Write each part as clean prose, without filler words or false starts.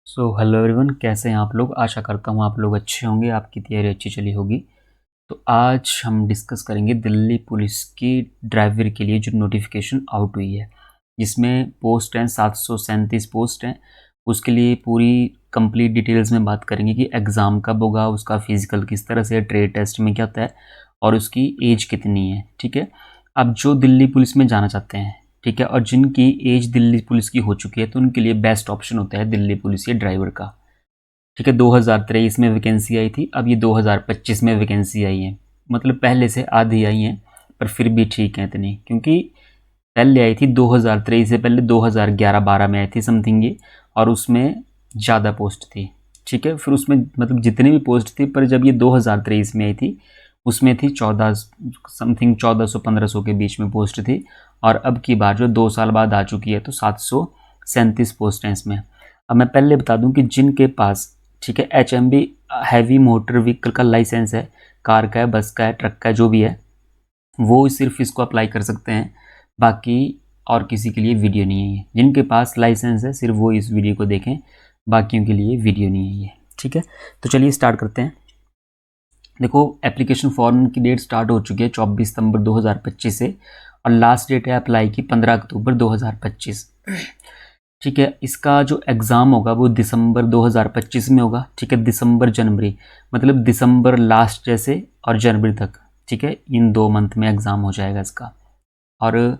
Hello everyone, कैसे हैं आप लोग। आशा करता हूँ आप लोग अच्छे होंगे, आपकी तैयारी अच्छी चली होगी। तो आज हम डिस्कस करेंगे दिल्ली पुलिस की ड्राइवर के लिए जो नोटिफिकेशन आउट हुई है, जिसमें पोस्ट हैं 737 पोस्ट हैं। उसके लिए पूरी कंप्लीट डिटेल्स में बात करेंगे कि एग्ज़ाम कब होगा, उसका फिज़िकल किस तरह से, ट्रेड टेस्ट में क्या होता है और उसकी एज कितनी है। ठीक है। अब जो दिल्ली पुलिस में जाना चाहते हैं, ठीक है, और जिनकी एज दिल्ली पुलिस की हो चुकी है, तो उनके लिए बेस्ट ऑप्शन होता है दिल्ली पुलिस के ड्राइवर का। ठीक है। 2023 में वैकेंसी आई थी, अब ये 2025 में वैकेंसी आई है। मतलब पहले से आधी आई हैं, पर फिर भी ठीक है इतनी, क्योंकि पहले आई थी 2023 से पहले 2011-12 में आई थी समथिंग ये, और उसमें ज़्यादा पोस्ट थी। ठीक है। फिर उसमें मतलब जितनी भी पोस्ट थी, पर जब ये 2023 में आई थी उसमें थी 14 समथिंग, 1400-1500 के बीच में पोस्ट थी। और अब की बार जो 2 साल बाद आ चुकी है, तो 737 पोस्ट हैं इसमें। अब मैं पहले बता दूं कि जिनके पास, ठीक है, HMB हैवी मोटर व्हीकल का लाइसेंस है, कार का है, बस का है, ट्रक का है, जो भी है, वो सिर्फ इसको अप्लाई कर सकते हैं। बाकी और किसी के लिए वीडियो नहीं है ये। जिनके पास लाइसेंस है सिर्फ वो इस वीडियो को देखें, बाकियों के लिए वीडियो नहीं है ये। ठीक है। तो चलिए स्टार्ट करते हैं। देखो, एप्लीकेशन फॉर्म की डेट स्टार्ट हो चुकी है 24 सितंबर 2025 से, और लास्ट डेट है अप्लाई की 15 अक्टूबर 2025। ठीक है। इसका जो एग्ज़ाम होगा वो दिसंबर 2025 में होगा। ठीक है। दिसंबर जनवरी, मतलब दिसंबर लास्ट जैसे और जनवरी तक। ठीक है। इन 2 मंथ में एग्ज़ाम हो जाएगा इसका। और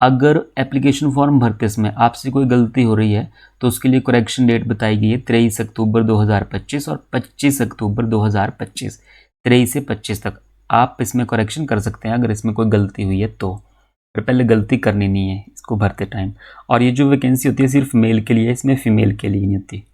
अगर एप्लीकेशन फॉर्म भरते समय आपसे कोई गलती हो रही है, तो उसके लिए करेक्शन डेट बताई गई है 23 अक्टूबर 2025 और 25 अक्टूबर 2025। 23 से 25 तक आप इसमें करेक्शन कर सकते हैं अगर इसमें कोई गलती हुई है तो। पर पहले गलती करनी नहीं है इसको भरते टाइम। और ये जो वैकेंसी होती है सिर्फ मेल के लिए, इसमें फीमेल के लिए नहीं होती।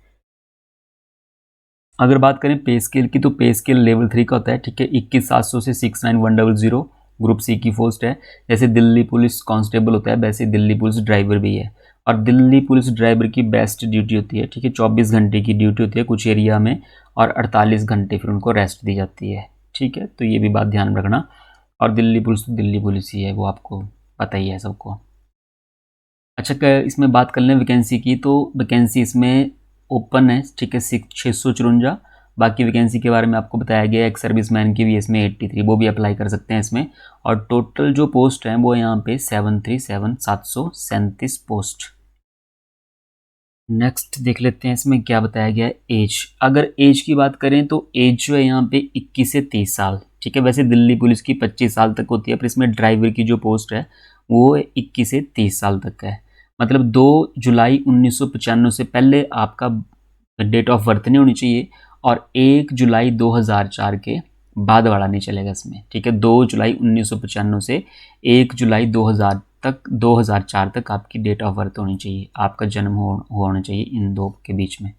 अगर बात करें पे स्केल की, तो पे स्केल लेवल 3 का होता है। ठीक है। 21,700 से 69,100 ग्रुप सी की पोस्ट है। जैसे दिल्ली पुलिस कांस्टेबल होता है, वैसे दिल्ली पुलिस ड्राइवर भी है। और दिल्ली पुलिस ड्राइवर की बेस्ट ड्यूटी होती है। ठीक है। 24 घंटे की ड्यूटी होती है कुछ एरिया में, और 48 घंटे फिर उनको रेस्ट दी जाती है। ठीक है। तो ये भी बात ध्यान रखना। और दिल्ली पुलिस तो दिल्ली पुलिस ही है, वो आपको पता ही है सबको। अच्छा, इसमें बात कर लें वैकेंसी की, तो वैकेंसी इसमें ओपन है। ठीक है। 654। बाकी वैकेंसी के बारे में आपको बताया गया है। एक सर्विसमैन की भी इसमें 83, वो भी अप्लाई कर सकते हैं इसमें। और टोटल जो पोस्ट हैं वो यहाँ पे 737 पोस्ट। नेक्स्ट देख लेते हैं इसमें क्या बताया गया है। एज, अगर एज की बात करें तो एज जो है यहाँ पे 21 से 30 साल। ठीक है। वैसे दिल्ली पुलिस की 25 साल तक होती है, पर इसमें ड्राइवर की जो पोस्ट है वो 21 से 30 साल तक का है। मतलब 2 जुलाई 1995 से पहले आपका डेट ऑफ बर्थ नहीं होनी चाहिए, और 1 जुलाई 2004 के बाद वाला नहीं चलेगा इसमें। ठीक है। 2 जुलाई 1995 से 1 जुलाई 2000 तक, 2004 तक आपकी डेट ऑफ बर्थ होनी चाहिए, आपका जन्म होना चाहिए इन दो के बीच में।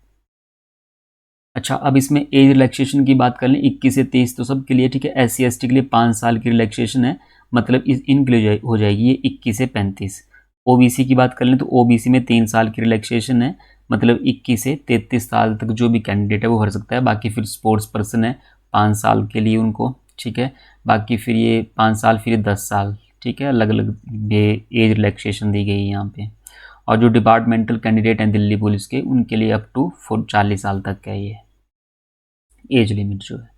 अच्छा, अब इसमें एज रिलैक्सेशन की बात कर लें, 21 से 23 तो सबके लिए। ठीक है। SC ST के लिए 5 साल की रिलैक्सेशन है, मतलब इनके लिए हो जाएगी ये 21 से 35। OBC की बात कर लें तो OBC में 3 साल की रिलैक्सेशन है, मतलब 21 से 33 साल तक जो भी कैंडिडेट है वो भर सकता है। बाकी फिर स्पोर्ट्स पर्सन है 5 साल के लिए उनको। ठीक है। बाकी फिर ये 5 साल, फिर 10 साल। ठीक है। अलग अलग एज रिलैक्सेशन दी गई है यहाँ पे। और जो डिपार्टमेंटल कैंडिडेट हैं दिल्ली पुलिस के, उनके लिए अप टू 40 साल तक का ये एज लिमिट जो है।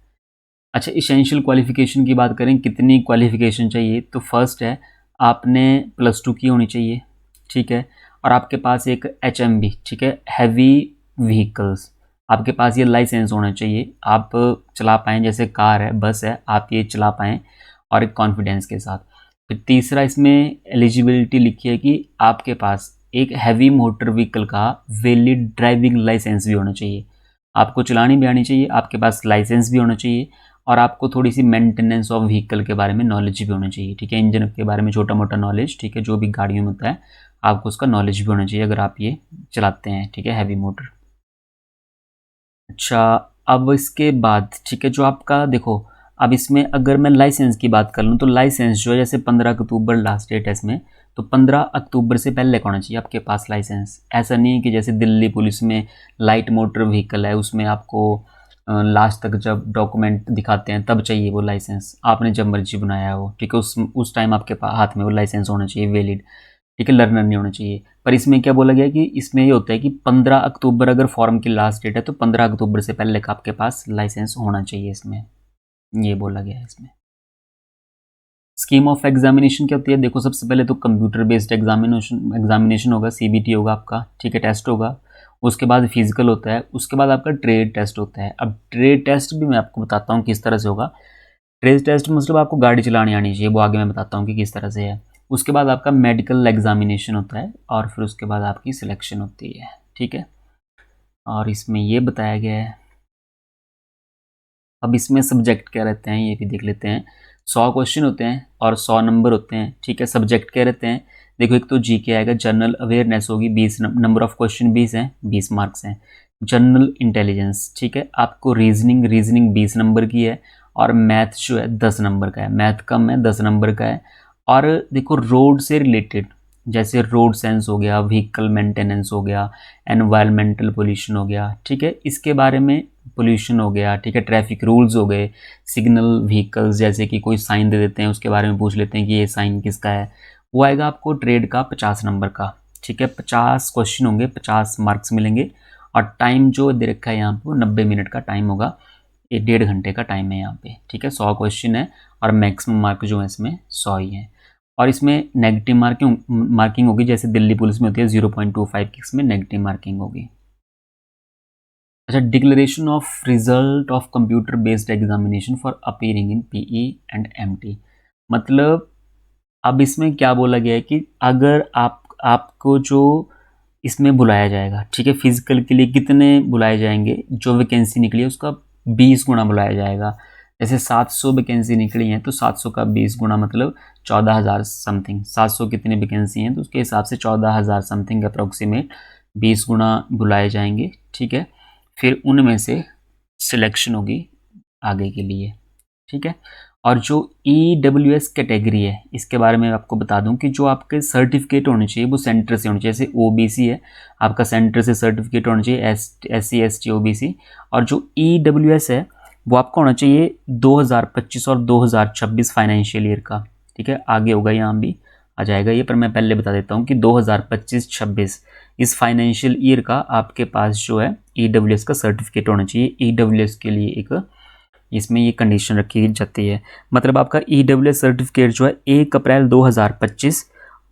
अच्छा, इसेंशियल क्वालिफिकेशन की बात करें, कितनी क्वालिफिकेशन चाहिए, तो फर्स्ट है आपने +2 की होनी चाहिए। ठीक है। और आपके पास एक HMB, ठीक है, हैवी व्हीकल्स, आपके पास ये लाइसेंस होना चाहिए, आप चला पाएँ, जैसे कार है, बस है, आप ये चला पाएँ और एक कॉन्फिडेंस के साथ। फिर तीसरा इसमें एलिजिबिलिटी लिखी है कि आपके पास एक हैवी मोटर व्हीकल का वैलिड ड्राइविंग लाइसेंस भी होना चाहिए। आपको चलानी भी आनी चाहिए, आपके पास लाइसेंस भी होना चाहिए, और आपको थोड़ी सी मेंटेनेंस ऑफ व्हीकल के बारे में नॉलेज भी होना चाहिए। ठीक है। इंजन के बारे में छोटा मोटा नॉलेज, ठीक है, जो भी गाड़ियों में होता है आपको उसका नॉलेज भी होना चाहिए अगर आप ये चलाते हैं। ठीक है। Heavy motor. अच्छा, अब इसके बाद, ठीक है, जो आपका देखो, अब इसमें अगर मैं लाइसेंस की बात कर लूँ, तो लाइसेंस जो है, जैसे 15 अक्टूबर लास्ट डेट है इसमें, तो 15 अक्टूबर से पहले होना चाहिए आपके पास लाइसेंस। ऐसा नहीं है कि जैसे दिल्ली पुलिस में लाइट मोटर व्हीकल है, उसमें आपको लास्ट तक जब डॉक्यूमेंट दिखाते हैं तब चाहिए वो लाइसेंस, आपने जब मर्जी बनाया है वो। ठीक है। उस टाइम आपके हाथ में वो लाइसेंस होना चाहिए वैलिड। ठीक है, लर्नर नहीं होना चाहिए। पर इसमें क्या बोला गया कि इसमें ये होता है कि 15 अक्टूबर अगर फॉर्म की लास्ट डेट है तो 15 अक्टूबर से पहले का आपके पास लाइसेंस होना चाहिए, इसमें ये बोला गया है इसमें। स्कीम ऑफ एग्जामिनेशन क्या होती है? देखो, सबसे पहले तो कंप्यूटर बेस्ड एग्जामिनेशन होगा, सीबीटी होगा आपका, ठीक है, टेस्ट होगा। उसके बाद फिजिकल होता है, उसके बाद आपका ट्रेड टेस्ट होता है। अब ट्रेड टेस्ट भी मैं आपको बताता हूँ किस तरह से होगा। ट्रेड टेस्ट मतलब आपको गाड़ी चलानी आनी चाहिए, वो आगे मैं बताता हूँ कि किस तरह से है। उसके बाद आपका मेडिकल एग्जामिनेशन होता है और फिर उसके बाद आपकी सिलेक्शन होती है, ठीक है। और इसमें ये बताया गया है। अब इसमें सब्जेक्ट क्या रहते हैं ये भी देख लेते हैं। 100 क्वेश्चन होते हैं और 100 नंबर होते हैं, ठीक है। सब्जेक्ट क्या रहते हैं? देखो, एक तो जीके आएगा, जनरल अवेयरनेस होगी, 20 नंबर ऑफ क्वेश्चन 20 हैं, 20 मार्क्स हैं। जनरल इंटेलिजेंस, ठीक है, आपको रीजनिंग 20 नंबर की है। और मैथ जो है 10 नंबर का है, मैथ कम है, 10 नंबर का है। और देखो, रोड से रिलेटेड, जैसे रोड सेंस हो गया, व्हीकल मेंटेनेंस हो गया, एनवायरमेंटल पोल्यूशन हो गया, ठीक है, इसके बारे में, पोल्यूशन हो गया, ठीक है, ट्रैफिक रूल्स हो गए, सिग्नल व्हीकल्स, जैसे कि कोई साइन दे देते हैं उसके बारे में पूछ लेते हैं कि ये साइन किसका है, वो आएगा आपको ट्रेड का 50 नंबर का, ठीक है। 50 क्वेश्चन होंगे, 50 मार्क्स मिलेंगे। और टाइम जो दे रखा है यहाँ पे 90 मिनट का टाइम होगा, ये 1.5 घंटे का टाइम है यहाँ पे, ठीक है। 100 क्वेश्चन है और मैक्सिमम मार्क जो है इसमें 100 ही है। और इसमें नेगेटिव मार्किंग होगी, जैसे दिल्ली पुलिस में होती है 0.25 की, इसमें नेगेटिव मार्किंग होगी। अच्छा, declaration of result of computer based examination for appearing in PE and MT. मतलब अब इसमें क्या बोला गया है कि अगर आपको जो इसमें बुलाया जाएगा, ठीक है, फिजिकल के लिए कितने बुलाए जाएंगे, जो वैकेंसी निकली है उसका 20 गुना बुलाया जाएगा। जैसे 700 वैकेंसी निकली हैं तो 700 का 20 गुना मतलब 14,000 समथिंग। 700 कितनी वैकेंसी हैं तो उसके हिसाब से 14,000 समथिंग अप्रोक्सीमेट 20 गुना बुलाए जाएंगे, ठीक है। फिर उनमें से सिलेक्शन होगी आगे के लिए, ठीक है। और जो EWS कैटेगरी है, इसके बारे में आपको बता दूं कि जो आपके सर्टिफिकेट होने चाहिए वो सेंटर से होने चाहिए। जैसे OBC है, आपका सेंटर से सर्टिफिकेट होना चाहिए, SC ST OBC। और जो EWS है वो आपका होना चाहिए 2025 और 2026 फाइनेंशियल ईयर का, ठीक है। आगे होगा, यहाँ भी आ जाएगा ये, पर मैं पहले बता देता हूँ कि 2025-26 इस फाइनेंशियल ईयर का आपके पास जो है EWS का सर्टिफिकेट होना चाहिए। EWS के लिए एक इसमें ये कंडीशन रखी जाती है। मतलब आपका EWS सर्टिफिकेट जो है 1 अप्रैल 2025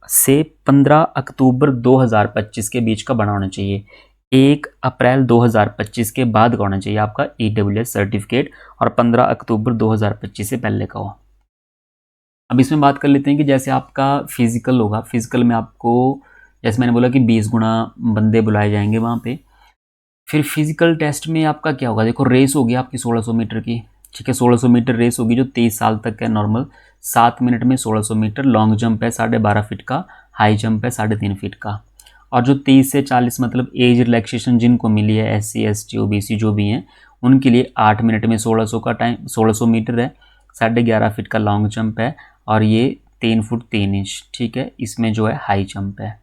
से 15 अक्टूबर 2025 के बीच का बना होना चाहिए। 1 अप्रैल 2025 के बाद का होना चाहिए आपका EWS सर्टिफिकेट, और 15 अक्टूबर 2025 से पहले का हो। अब इसमें बात कर लेते हैं कि जैसे आपका फिजिकल होगा, फिजिकल में आपको, जैसे मैंने बोला कि 20 गुना बंदे बुलाए जाएंगे वहाँ पे। फिर फिजिकल टेस्ट में आपका क्या होगा? देखो, रेस होगी आपकी 1600 मीटर की, ठीक है। 1600 मीटर रेस होगी जो 23 साल तक है नॉर्मल। 7 मिनट में 1600 मीटर। लॉन्ग जंप है 12.5 फीट का। हाई जंप है 3.5 फीट का। और जो 30 से 40 मतलब एज रिलैक्सेशन जिनको मिली है, SC ST OBC जो भी हैं, उनके लिए 8 मिनट में 1600 का टाइम, 1600 मीटर है। 11.5 फीट का लॉन्ग जंप है और ये 3 फुट 3 इंच, ठीक है। इसमें जो है हाई जंप है।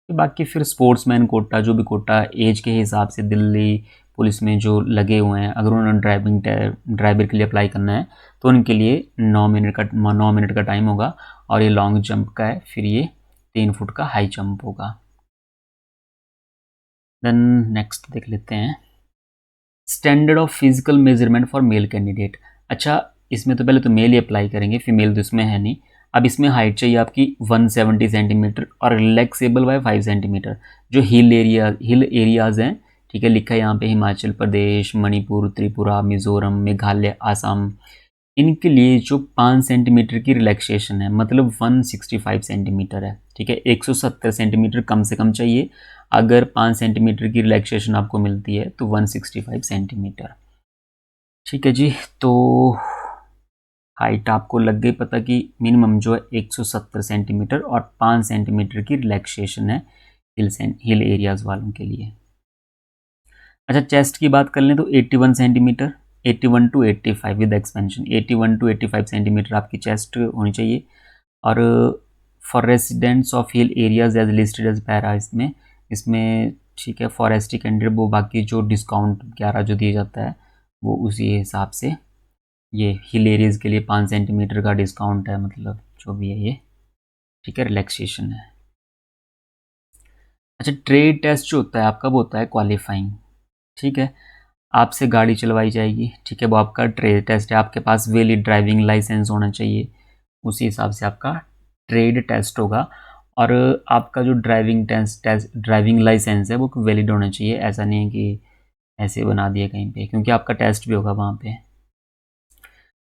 बाकी फिर स्पोर्ट्समैन कोटा, जो भी कोटा एज के हिसाब से दिल्ली पुलिस में जो लगे हुए हैं, अगर उन्होंने ड्राइवर के लिए अप्लाई करना है तो उनके लिए 9 मिनट का टाइम होगा। और ये लॉन्ग जंप का है, फिर ये 3 फुट का हाई जंप होगा। देन नेक्स्ट देख लेते हैं, standard of physical measurement for male candidate. अच्छा, इसमें तो पहले तो मेल ही अप्लाई करेंगे, फीमेल तो इसमें है नहीं। अब इसमें हाइट चाहिए आपकी 170 सेंटीमीटर और रिलैक्सेबल बाय 5 सेंटीमीटर। जो हिल एरियाज़ हैं, ठीक है, लिखा है यहाँ पे हिमाचल प्रदेश, मणिपुर, त्रिपुरा, मिजोरम, मेघालय, आसाम, इनके लिए जो 5 सेंटीमीटर की रिलैक्सेशन है, मतलब 165 सेंटीमीटर है, ठीक है। 170 सेंटीमीटर कम से कम चाहिए। अगर 5 सेंटीमीटर की रिलैक्सेशन आपको मिलती है तो 165 सेंटीमीटर, ठीक है जी। तो हाइट आपको लग गई पता कि मिनिमम जो है 170 सेंटीमीटर और 5 सेंटीमीटर की रिलैक्सेशन है हिल एरियाज़ वालों के लिए। अच्छा, चेस्ट की बात कर लें तो 81 centimetre, 81 to 85 with expansion, 81 to 85 centimetre आपकी चेस्ट होनी चाहिए। और for residents of hill areas as listed as para, इसमें ठीक है, फॉरेस्टी कैंडिडेट वो बाकी जो डिस्काउंट 11 जो दिया जाता है वो उसी हिसाब से ये हिल एरियाज़ के लिए 5 सेंटीमीटर का डिस्काउंट है, मतलब जो भी है ये, ठीक है, रिलैक्सेशन है। अच्छा, ट्रेड टेस्ट जो होता है आपका वो होता है क्वालिफाइंग, ठीक है। आपसे गाड़ी चलवाई जाएगी, ठीक है, वो आपका ट्रेड टेस्ट है। आपके पास वैलिड ड्राइविंग लाइसेंस होना चाहिए, उसी हिसाब से आपका ट्रेड टेस्ट होगा। और आपका जो ड्राइविंग लाइसेंस है वो वैलिड होना चाहिए। ऐसा नहीं है कि ऐसे बना दिया कहीं पे, क्योंकि आपका टेस्ट भी होगा वहाँ पे।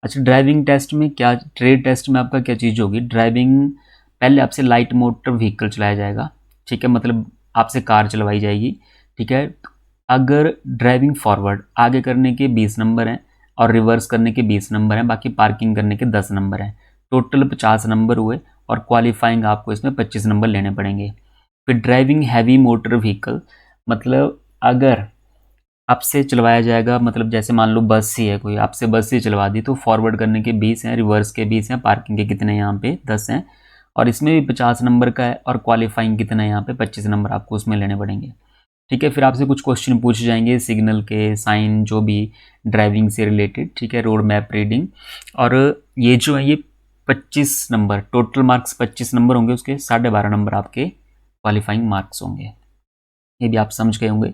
अच्छा, ड्राइविंग टेस्ट में क्या, ट्रेड टेस्ट में आपका क्या चीज़ होगी, ड्राइविंग पहले आपसे लाइट मोटर व्हीकल चलाया जाएगा, ठीक है, मतलब आपसे कार चलवाई जाएगी, ठीक है। अगर ड्राइविंग फॉरवर्ड आगे करने के 20 नंबर हैं और रिवर्स करने के 20 नंबर हैं, बाकी पार्किंग करने के 10 नंबर हैं, टोटल 50 नंबर हुए। और क्वालिफाइंग आपको इसमें 25 नंबर लेने पड़ेंगे। फिर ड्राइविंग हैवी मोटर व्हीकल, मतलब अगर आपसे चलवाया जाएगा, मतलब जैसे मान लो बस ही है कोई, आपसे बस ही चलवा दी, तो फॉरवर्ड करने के 20 हैं, रिवर्स के 20 हैं, पार्किंग के कितने यहाँ पे 10 हैं, और इसमें भी 50 नंबर का है। और क्वालिफाइंग कितना है यहाँ पे 25 नंबर आपको उसमें लेने पड़ेंगे, ठीक है। फिर आपसे कुछ क्वेश्चन पूछे जाएंगे, सिग्नल के, साइन, जो भी ड्राइविंग से रिलेटेड, ठीक है, रोड मैप रीडिंग। और ये जो है ये 25 नंबर, टोटल मार्क्स 25 नंबर होंगे, उसके 12.5 नंबर आपके क्वालिफाइंग मार्क्स होंगे, ये भी आप समझ गए होंगे।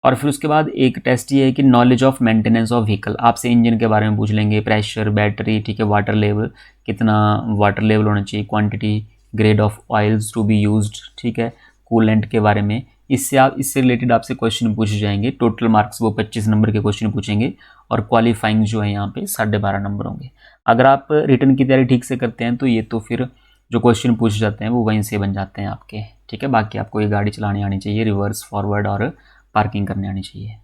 और फिर उसके बाद एक टेस्ट ये है कि knowledge of maintenance of vehicle, आपसे इंजन के बारे में पूछ लेंगे, प्रेशर, बैटरी, ठीक है, वाटर लेवल, कितना वाटर लेवल होना चाहिए, quantity, grade of oils to be used, ठीक है, कूलेंट के बारे में। इससे रिलेटेड आपसे क्वेश्चन पूछे जाएंगे। टोटल मार्क्स वो 25 नंबर के क्वेश्चन पूछेंगे, और क्वालिफाइंग जो है यहाँ पे 12.5 नंबर होंगे। अगर आप रिटर्न की तैयारी ठीक से करते हैं तो ये तो फिर जो क्वेश्चन पूछे जाते हैं वो वहीं से बन जाते हैं आपके, ठीक है। बाकी आपको ये गाड़ी चलानी आनी चाहिए, रिवर्स, फॉरवर्ड और पार्किंग करने आनी चाहिए।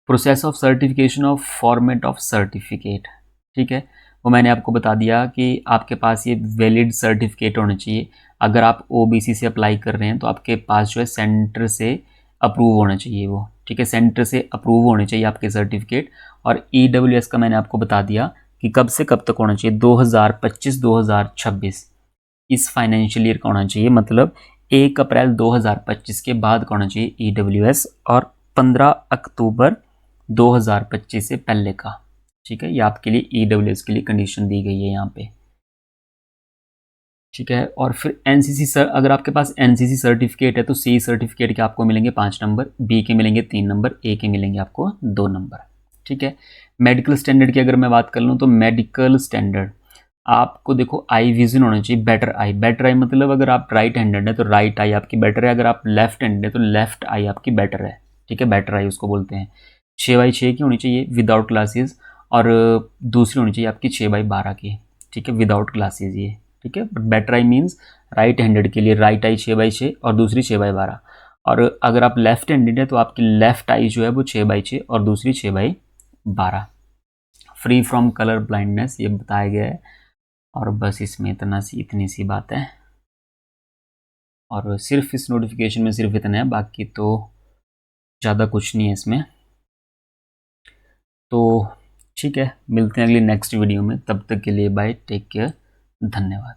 Process of certification of format of certificate, ठीक है, वो मैंने आपको बता दिया कि आपके पास ये वैलिड सर्टिफिकेट होना चाहिए। अगर आप ओबीसी से अप्लाई कर रहे हैं तो आपके पास जो है सेंटर से अप्रूव होना चाहिए वो, ठीक है, सेंटर से अप्रूव होने चाहिए आपके सर्टिफिकेट। और ईडब्ल्यूएस का मैंने आपको बता दिया कि कब से कब तक होना चाहिए, 2025-2026 इस फाइनेंशियल ईयर का होना चाहिए, मतलब 1 अप्रैल 2025 के बाद का होना चाहिए ईडब्ल्यूएस, और 15 अक्टूबर 2025 से पहले का, ठीक है। ये आपके लिए ईडब्ल्यूएस के लिए कंडीशन दी गई है यहाँ पे, ठीक है। और फिर एनसीसी सर, अगर आपके पास एनसीसी सर्टिफिकेट है तो सी सर्टिफिकेट के आपको मिलेंगे 5 नंबर, बी के मिलेंगे 3 नंबर, ए के मिलेंगे आपको 2 नंबर, ठीक है। मेडिकल स्टैंडर्ड की अगर मैं बात कर लूँ तो मेडिकल स्टैंडर्ड आपको देखो आई विजन होना चाहिए, बेटर आई। बेटर आई मतलब अगर आप राइट हैंडेड है तो राइट आई आपकी बेटर है, अगर आप लेफ्ट हैंडेड है तो लेफ्ट आई आपकी बेटर है, ठीक है, बेटर आई उसको बोलते हैं। 6/6 की होनी चाहिए विदाउट ग्लासेस, और दूसरी होनी चाहिए आपकी 6/12 की, ठीक है, विदाउट ग्लासेस ये, ठीक है। But better I means right handed के लिए राइट आई 6/6 और दूसरी 6/12। और अगर आप लेफ्ट हैंडेड है तो आपकी लेफ्ट आई जो है वो 6/6 और दूसरी 6/12। फ्री फ्रॉम कलर ब्लाइंडनेस ये बताया गया है। और बस इसमें इतनी सी बात है, और सिर्फ इस नोटिफिकेशन में सिर्फ इतना है, बाकी तो ज़्यादा कुछ नहीं है इसमें। तो ठीक है, मिलते हैं अगली नेक्स्ट वीडियो में, तब तक के लिए बाय, टेक केयर, धन्यवाद।